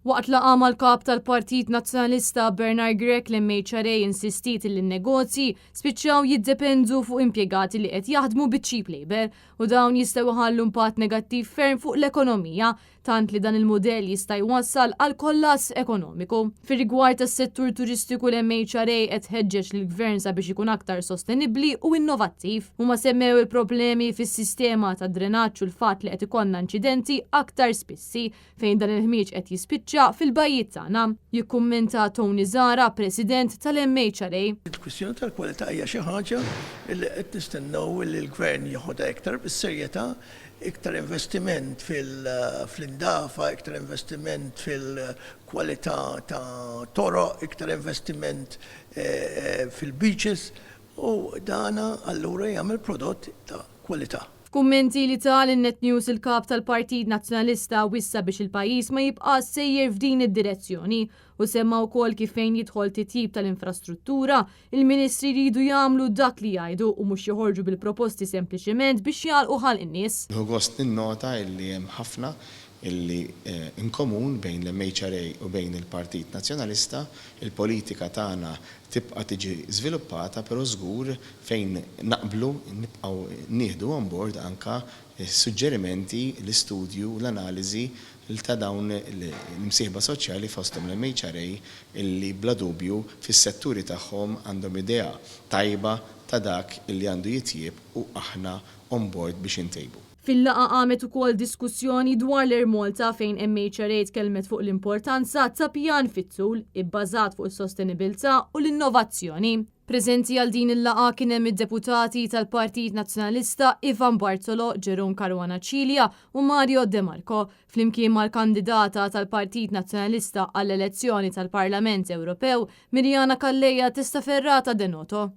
Waqt laqa mal-kap tal-Partit Nazzjonalista Bernard Grech l-MHRA insistit li n-negozji spiċċaw jiddependu fuq impjegati li qed jaħdmu bit-cheap labor u dawn jistgħu ħallu impatt negattiv ferm fuq l-ekonomija tant li dan il-modell jista' jwassal għal kollass ekonomiku. Fir-rigward tas-settur turistiku l-MHRA qed ħeġġeġ lill-Gvern sabiex ikun aktar sostenibbli u innovattiv. Huma semmew il-problemi fis-sistema ta' drenaġġ u l-fatt li qed ikollna inċidenti aktar spissi fejn dan il-ħmieġ qed jispiċċa fil-bajjiet tagħna. Jikkummenta Tony Zara, President tal-MHRA. Il-kwistjoni tal-kwalità hija xi ħaġa li qed nistennew li l-Gvern jieħodha iktar bis-serjetà, iktar investiment fil-indafa, iktar investiment fil-kwalità ta' toroq, iktar investiment fil-beaches u dana allura jagħmel prodott ta' kwalità. Kummenti li tal in-Net News il-kap tal-Partit Nazzjonalista wissa biex il-pajjiż ma jibqax sejjer f'din id-direzzjoni u semma wkoll kif fejn jidħol titjib tal-infrastruttura, il-Ministri jridu jagħmlu dak li jgħidu u mhux joħorġu bil-proposti sempliċement biex jagħlqu ħalq in-nies. Gost ninnota illi hemm ħafna illi inkomun bejn l-MHRA u bejn il-Partit Nazzjonalista, il-politika tagħna tibqa' tiġi żviluppata però żgur fejn naqblu nibqgħu nieħdu on board anka suġġerimenti l-istudju l-analiżi ta' dawn l-imsieħba soċjali fosthom l-MHRA illi bla dubju fis-setturi tagħhom għandhom idea tajba ta' dak illi għandu jitjieb u aħna on board biex intejbu. Fil-laqa għamet ukoll diskussjoni dwar l-Ermolta fejn MHRA tkellmet fuq l-importanza ta' pjan fit-tul ibbażat fuq is-sostenibilità u l-innovazzjoni. Preżenti għal din il-laqa kien hemm id-deputati tal-Partit Nazzjonalista Ivan Bartolo, Jerome Caruana Cilia u Mario De Marco, flimkien mal-kandidata tal-Partit Nazzjonalista għall-elezzjoni tal-Parlament Ewropew Mirjana Kalleja Testaferrata Denoto.